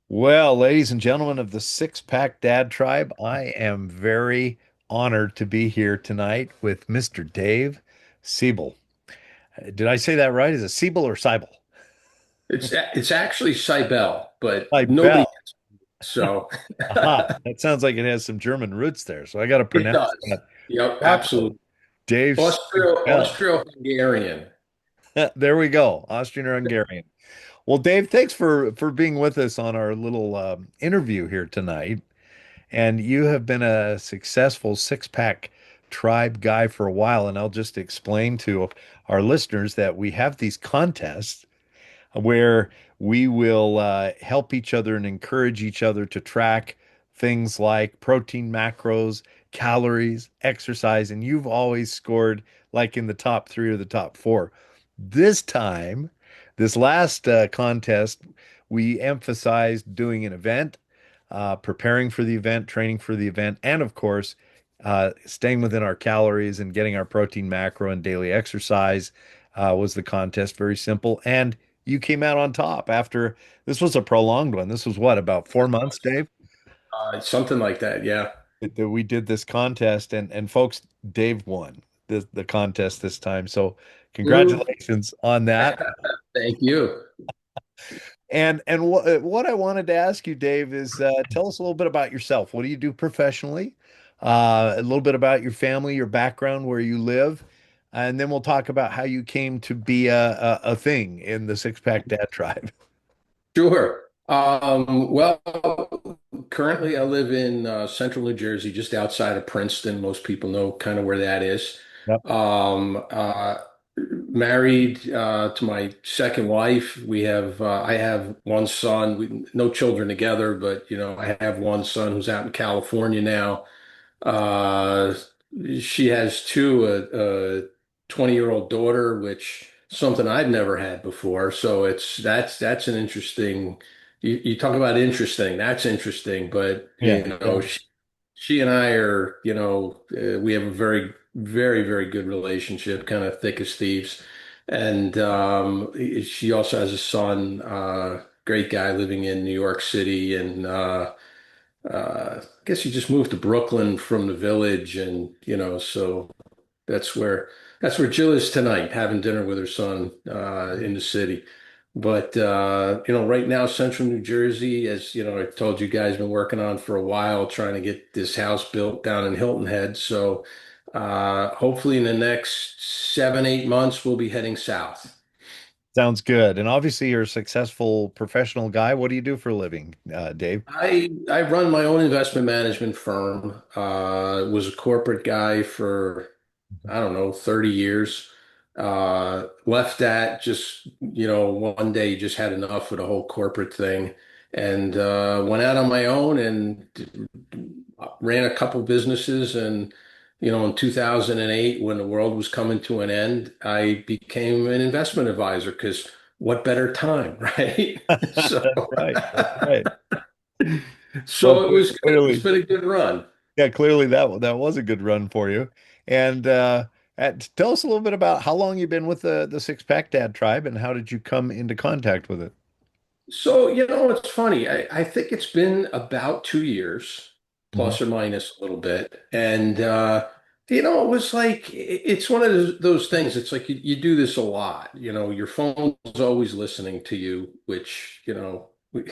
Well, ladies and gentlemen of the Six Pack Dad Tribe, I am very honored to be here tonight with Mr. Dave Siebel. Did I say that right? Is it Siebel or Seibel? It's actually Cybele, but Seibel. nobody so Aha, that sounds like it has some German roots there, so I got to it pronounce does. that Yep, properly. absolutely. Dave Seibel. Austro-Hungarian. There we go, Austrian or Hungarian. Well, Dave, thanks for being with us on our little interview here tonight. And you have been a successful six pack tribe guy for a while. And I'll just explain to our listeners that we have these contests where we will help each other and encourage each other to track things like protein macros, calories, exercise. And you've always scored like in the top three or the top four. This time, this last contest, we emphasized doing an event, preparing for the event, training for the event, and of course, staying within our calories and getting our protein macro and daily exercise was the contest. Very simple. And you came out on top after this was a prolonged one. This was what, about 4 months, Dave, Something like that, yeah. that we did this contest, and folks, Dave won the contest this time. So Mhm. congratulations on that. Thank you. And what I wanted to ask you, Dave, is tell us a little bit about yourself. What do you do professionally? A little bit about your family, your background, where you live, and then we'll talk about how you came to be a thing in the Six Pack Dad Tribe. Sure. Well, currently I live in central New Jersey, just outside of Princeton. Most people know kind of where that is. Yep. Um, uh, Married to my second wife. I have one son. No children together, but I have one son who's out in California now. Uh, she has two, a 20-year-old daughter, which something I've never had before. So that's an interesting. You talk about interesting. That's interesting, but Yeah. Yeah. she and I are, we have a very, very, very good relationship, kind of thick as thieves. And she also has a son, great guy living in New York City, and I guess he just moved to Brooklyn from the village, and so that's where that's where Jill is tonight, having dinner with her son in the city. But right now, Central New Jersey, as I told you guys, been working on for a while, trying to get this house built down in Hilton Head. So hopefully, in the next 7, 8 months, we'll be heading south. Sounds good. And obviously, you're a successful professional guy. What do you do for a living, Dave? I run my own investment management firm. Was a corporate guy for I don't know 30 years. Left that just one day just had enough of the whole corporate thing and went out on my own and ran a couple businesses and in 2008 when the world was coming to an end, I became an investment advisor because what better time, right? So. That's right. That's right. Well, So it was good. It's clearly, been a good run. yeah, clearly that was a good run for you. And tell us a little bit about how long you've been with the Six Pack Dad Tribe and how did you come into contact with it? So, it's funny. I think it's been about 2 years, Mhm. plus or minus a little bit. And, it was like, it's one of those things. It's like you do this a lot. Your phone's always listening to you, which, we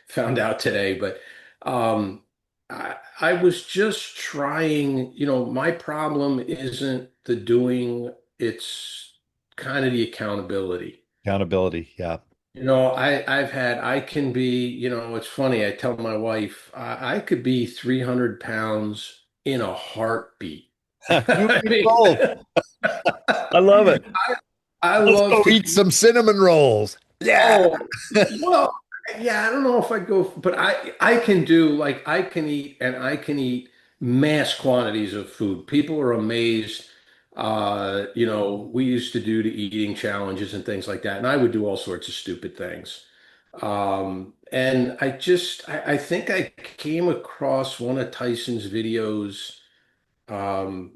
found out today. But I was just trying, my problem isn't the doing, it's kind of the accountability. Accountability. Yeah. I can be, it's funny. I tell my wife, I could be 300 pounds in a heartbeat. You and I me mean, both. I love it. I Let's love go to eat eat. some cinnamon rolls. Yeah. Oh, well, yeah, I don't know if I go, but I can do like I can eat and I can eat mass quantities of food. People are amazed. We used to do the eating challenges and things like that, and I would do all sorts of stupid things. And I think I came across one of Tyson's videos. Um,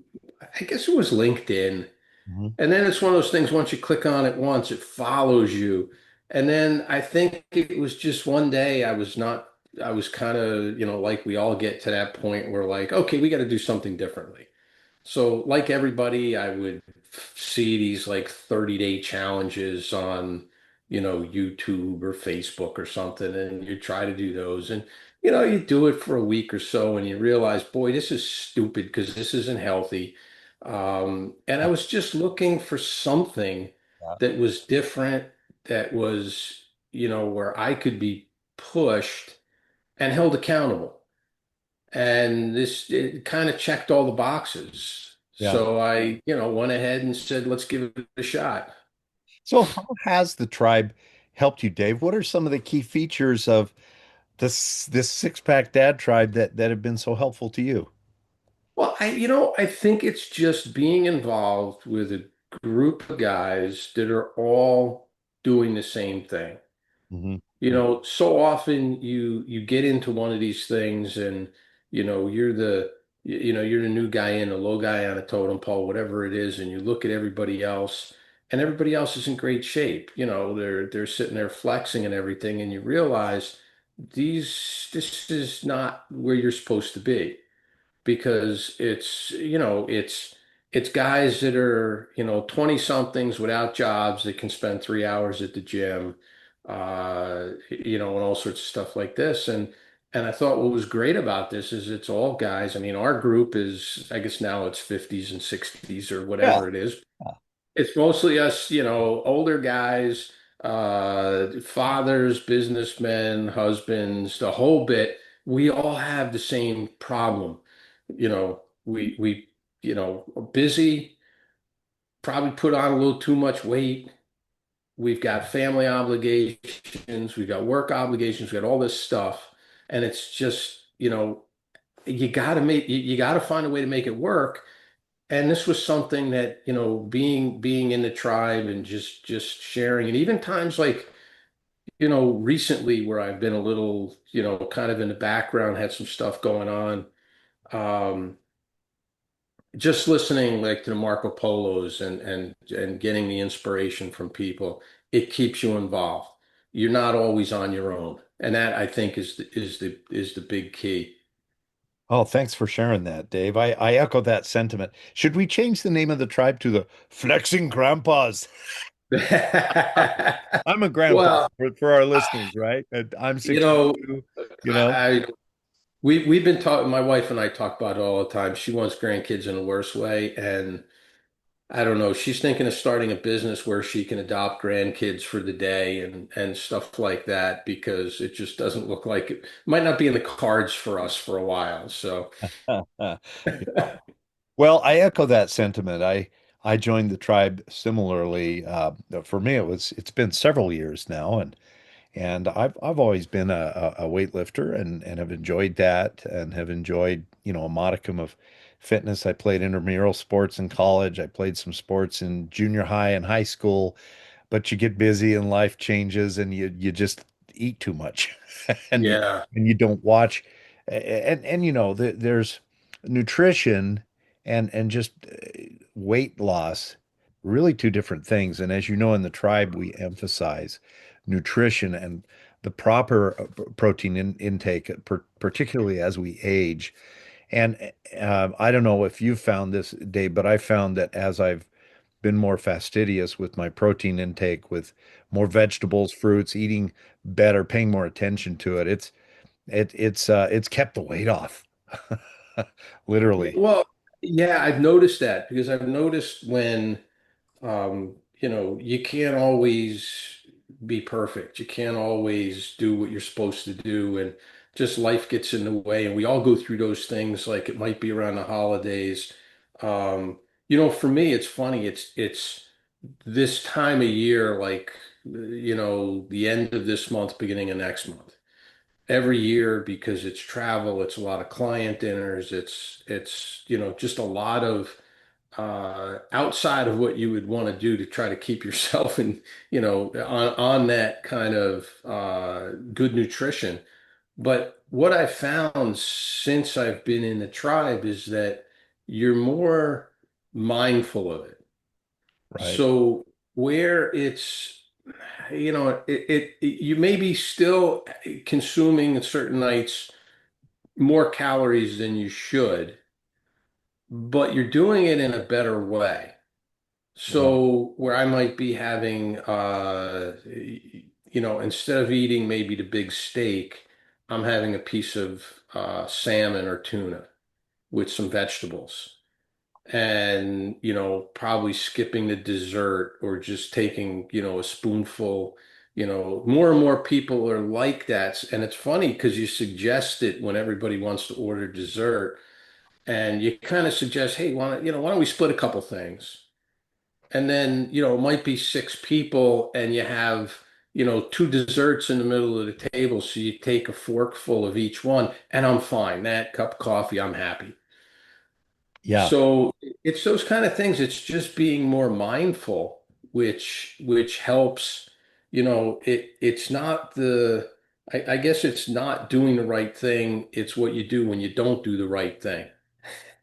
I guess it was LinkedIn. Mhm. And then it's one of those things, once you click on it once, it follows you. And then I think it was just one day I was not, I was kind of, like we all get to that point where like, okay, we got to do something differently. So, like everybody, I would see these like 30-day challenges on, YouTube or Facebook or something, and you try to do those. And, you do it for a week or so, and you realize, boy, this is stupid because this isn't healthy. And I was just looking for something Yeah. that was different, that was, where I could be pushed and held accountable. And this it kind of checked all the boxes. Yeah. So I, went ahead and said, let's give it a shot. So how has the tribe helped you, Dave? What are some of the key features of this six pack dad tribe that have been so helpful to you? Well, I think it's just being involved with a group of guys that are all doing the same thing. Hmm. So often you get into one of these things and you're the new guy in, the low guy on a totem pole, whatever it is, and you look at everybody else and everybody else is in great shape. They're sitting there flexing and everything, and you realize this is not where you're supposed to be because it's guys that are 20 somethings without jobs that can spend 3 hours at the gym, and all sorts of stuff like this. And I thought what was great about this is it's all guys. I mean, our group is, I guess now it's 50s and 60s or Yeah. whatever it is. It's mostly us, older guys, fathers, businessmen, husbands, the whole bit. We all have the same problem. We are busy, probably put on a little too much weight. We've got family obligations, we've got work obligations, we've got all this stuff. And it's just, you got to find a way to make it work. And this was something that, being in the tribe and just sharing, and even times like, recently where I've been a little, kind of in the background, had some stuff going on. Um, just listening like to the Marco Polos and getting the inspiration from people, it keeps you involved. You're not always on your own. And that I think is the big key. Oh, thanks for sharing that, Dave. I echo that sentiment. Should we change the name of the tribe to the Flexing Grandpas? I'm a grandpa Well, for our listeners, right? I'm you know, 62, you know. I we've been talking. My wife and I talk about it all the time. She wants grandkids in the worst way, and I don't know. She's thinking of starting a business where she can adopt grandkids for the day and stuff like that because it just doesn't look like it might not be in the cards for us for a while. So Well, I echo that sentiment. I joined the tribe similarly. For me, it's been several years now, and I've always been a weightlifter and have enjoyed that and have enjoyed, a modicum of fitness. I played intramural sports in college. I played some sports in junior high and high school, but you get busy and life changes and you just eat too much and yeah, you don't watch and there's nutrition and just weight loss, really two different things. And as you know, in the tribe, we emphasize nutrition and the proper protein intake, particularly as we age. And I don't know if you've found this, Dave, but I found that as I've been more fastidious with my protein intake, with more vegetables, fruits, eating better, paying more attention to it, it's kept the weight off. Literally. well, yeah, I've noticed that because I've noticed when you can't always be perfect. You can't always do what you're supposed to do, and just life gets in the way. And we all go through those things, like it might be around the holidays. For me, it's funny. It's this time of year, like the end of this month, beginning of next month. Every year because it's travel, it's a lot of client dinners, it's just a lot of outside of what you would want to do to try to keep yourself in, on that kind of good nutrition. But what I found since I've been in the tribe is that you're more mindful of it. Right. So where it's you may be still consuming certain nights more calories than you should, but you're doing it in a better way. Right. So where I might be having, instead of eating maybe the big steak, I'm having a piece of salmon or tuna with some vegetables. And probably skipping the dessert or just taking a spoonful. More and more people are like that, and it's funny because you suggest it when everybody wants to order dessert, and you kind of suggest, hey, why don't we split a couple things, and then it might be six people and you have two desserts in the middle of the table, so you take a forkful of each one, and I'm fine. That cup of coffee, I'm happy. Yeah. So it's those kind of things. It's just being more mindful, which helps. It's not I guess it's not doing the right thing. It's what you do when you don't do the right thing.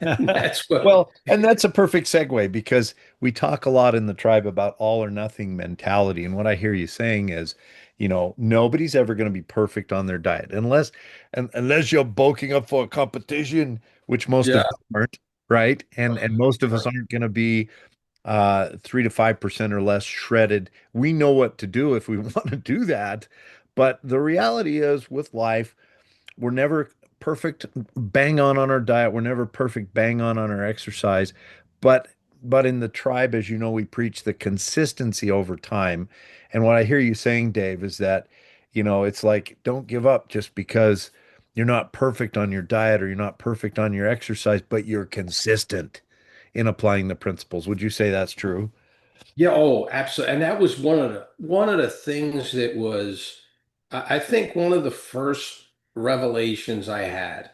And that's what, Well, and that's a perfect segue because we talk a lot in the tribe about all or nothing mentality. And what I hear you saying is, nobody's ever going to be perfect on their diet unless you're bulking up for a competition, which most of yeah. us aren't, right? And most of us Right. aren't going to be 3 to 5% or less shredded. We know what to do if we want to do that. But the reality is with life, we're never perfect bang on our diet. We're never perfect bang on our exercise. But but in the tribe, as you know, we preach the consistency over time. And what I hear you saying, Dave, is that, it's like don't give up just because you're not perfect on your diet or you're not perfect on your exercise, but you're consistent in applying the principles. Would you say that's true? Yeah, oh, absolutely. And that was one of the things that was, I think, one of the first revelations I had.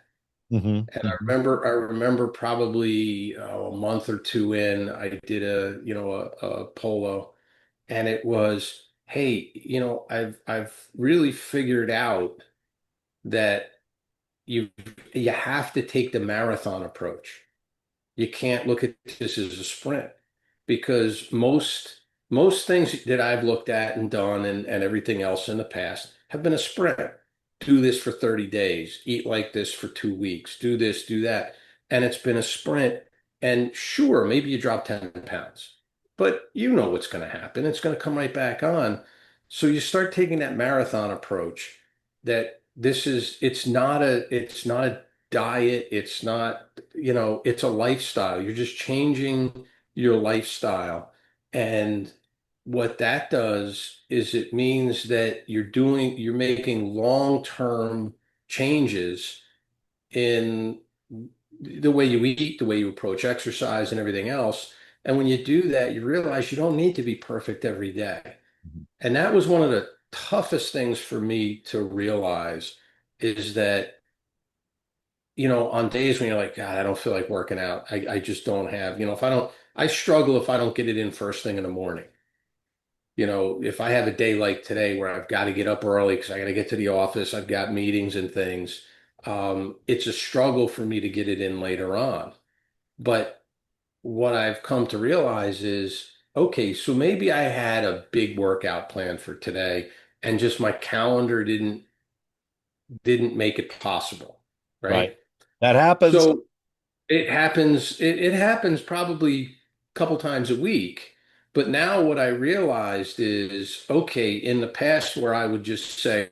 Hmm. And I Hmm. remember, I remember probably a month or two in, I did a polo, and it was, hey, I've really figured out that you you have to take the marathon approach. You can't look at this as a sprint, because most things that I've looked at and done, and everything else in the past have been a sprint. Do this for 30 days, eat like this for 2 weeks, do this, do that. And it's been a sprint. And sure, maybe you drop 10 pounds, but you know what's going to happen. It's going to come right back on. So you start taking that marathon approach, that it's not a diet. It's not, it's a lifestyle. You're just changing your lifestyle. And what that does is it means that you're making long-term changes in the way you eat, the way you approach exercise and everything else. And when you do that, you realize you don't need to be perfect every day. And that was one of the toughest things for me to realize, is that on days when you're like, God, I don't feel like working out. I just don't have, if I don't, I struggle if I don't get it in first thing in the morning. If I have a day like today where I've got to get up early because I got to get to the office, I've got meetings and things. It's a struggle for me to get it in later on. But what I've come to realize is, okay, so maybe I had a big workout plan for today, and just my calendar didn't make it possible, Right. right? That happens. So it happens probably a couple times a week. But now what I realized is, okay, in the past where I would just say,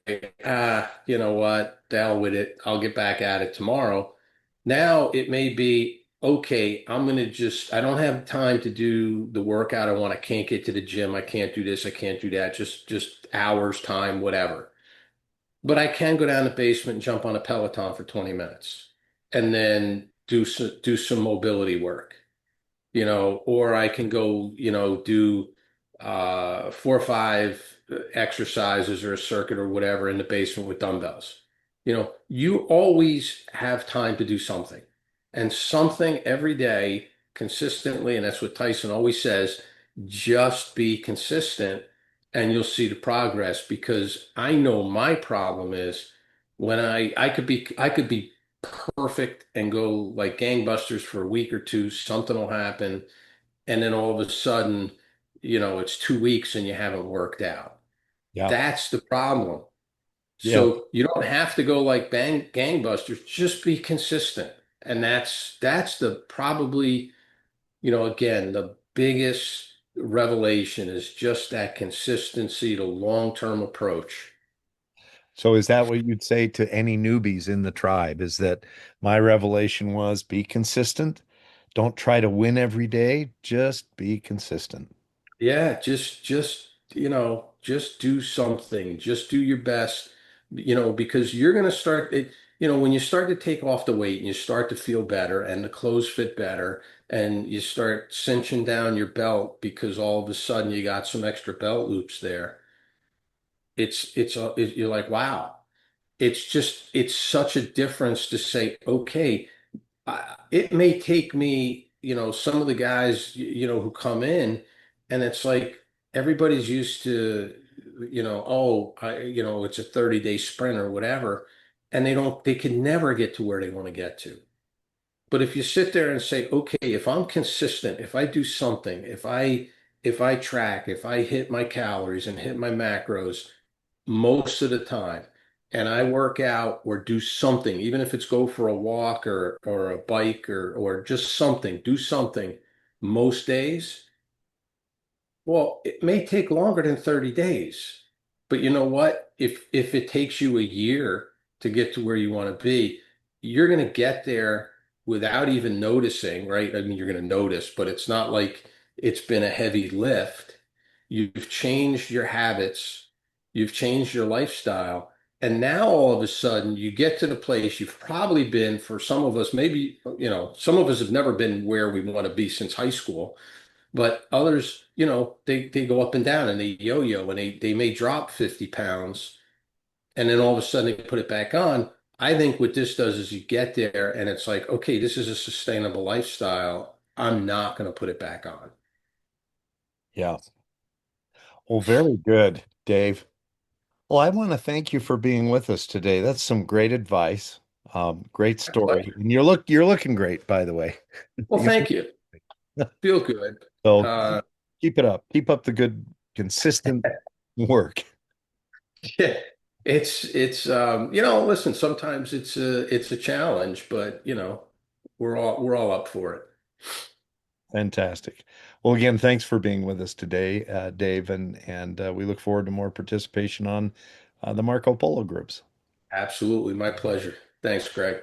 you know what, the hell with it, I'll get back at it tomorrow. Now it may be, okay, I don't have time to do the workout I want. I can't get to the gym. I can't do this. I can't do that. Just hours, time, whatever. But I can go down the basement and jump on a Peloton for 20 minutes and then do some mobility work, or I can go, do 4 or 5 exercises or a circuit or whatever in the basement with dumbbells. You always have time to do something, and something every day consistently. And that's what Tyson always says: just be consistent and you'll see the progress. Because I know my problem is, when I could be perfect and go like gangbusters for a week or two, something will happen, and then all of a sudden, it's 2 weeks and you haven't worked out. Yeah. That's the problem. Yeah. So you don't have to go like bang gangbusters, just be consistent. And that's the probably, again, the biggest revelation is just that consistency, the long-term approach. So is that what you'd say to any newbies in the tribe? Is that my revelation was be consistent. Don't try to win every day, just be consistent. Yeah, just do something. Just do your best, because you're going to start it, when you start to take off the weight and you start to feel better and the clothes fit better and you start cinching down your belt because all of a sudden you got some extra belt loops there. You're like, wow. It's such a difference to say, okay, it may take me, some of the guys, who come in and it's like everybody's used to, oh, it's a 30-day sprint or whatever. And they can never get to where they want to get to. But if you sit there and say, okay, if I'm consistent, if I do something, if I track, if I hit my calories and hit my macros, most of the time. And I work out or do something, even if it's go for a walk or a bike or just something, do something most days. Well, it may take longer than 30 days. But you know what? If it takes you a year to get to where you want to be, you're going to get there without even noticing, right? I mean, you're going to notice, but it's not like it's been a heavy lift. You've changed your habits, you've changed your lifestyle, and now all of a sudden you get to the place you've probably been for some of us, maybe, some of us have never been where we want to be since high school. But others, they go up and down and they yo-yo and they may drop 50 pounds and then all of a sudden they put it back on. I think what this does is you get there and it's like, okay, this is a sustainable lifestyle. I'm not going to put it back on. Yeah. Well, very good, Dave. Well, I want to thank you for being with us today. That's some great advice. Great My story. pleasure. And you're looking great, by the way. Well, You- thank you. Feel good. So Uh, keep it up. Keep up the good, consistent work. yeah, listen, sometimes it's a challenge, but we're all up for it. Fantastic. Well, again, thanks for being with us today, Dave, and we look forward to more participation on the Marco Polo groups. Absolutely, my pleasure. Thanks, Greg.